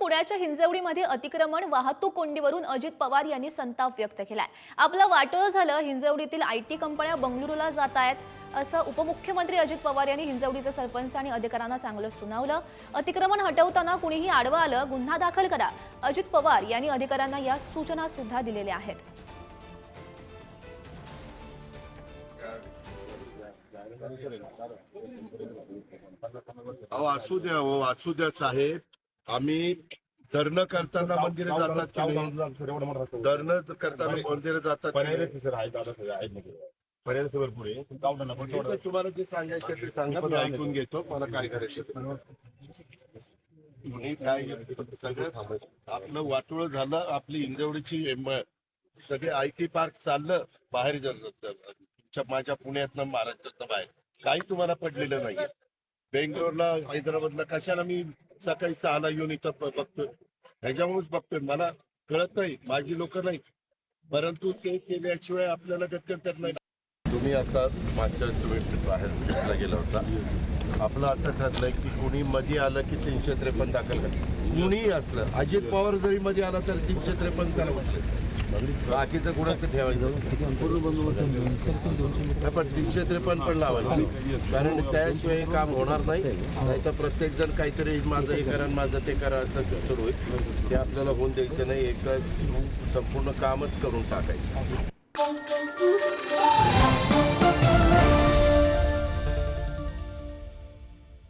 पुण्याच्या हिंजवडीमध्ये अतिक्रमण वाहतूक कोंडीवरून अजित पवार यांनी संताप व्यक्त केलाय। आपलं वाटोळं झालं, हिंजवडीतील आयटी कंपन्या बंगळुरूला जात आहेत असं उपमुख्यमंत्री अजित पवार यांनी हिंजवडीचे सरपंच आणि अधिकाऱ्यांना चांगलं सुनावलं। अतिक्रमण हटवताना कुणीही आडवं आलं गुन्हा दाखल करा, अजित पवार यांनी अधिकाऱ्यांना या सूचना सुद्धा दिलेल्या आहेत। असू द्या साहेब, आम्ही धरणं करताना मंदिर जातात की नाही? धरणं करताना मंदिर जातात तुम्हाला जे सांगायचं ते सांगा, मी ऐकून घेतो। मला काय करायचं काय सगळं आपलं वाटोळं झालं, आपली हिंजवडीची सगळे आयटी पार्क चाललं बाहेर, माझ्या पुण्यातनं महाराष्ट्रातनं बाहेर काही तुम्हाला पडलेलं नाहीये। बेंगलोरला हैदराबादला कशाला मी सकाळी 6ला येऊन इथं बघतोय, ह्याच्यामुळेच बघतोय। मला कळत नाही, माझी लोक नाही, परंतु ते केल्याशिवाय आपल्याला गत्यंतर नाही। तुम्ही आता मागच्या तुम्ही बाहेर गेला होता, आपलं असं ठरलंय की कुणी मध्ये आलं की 353 दाखल करा। कुणीही असलं, अजित पवार जरी मध्ये आला तर 353 करा म्हटलं, बाकीचं कुणाचं ठेवायचं पण 353 पण लावायचं, कारण त्याशिवाय काम होणार नाही। नाहीतर प्रत्येक जण काहीतरी माझं हे करा माझं ते करा असं सुरू होईल, ते आपल्याला होऊन द्यायचं नाही। एकदा संपूर्ण कामच करून टाकायचं।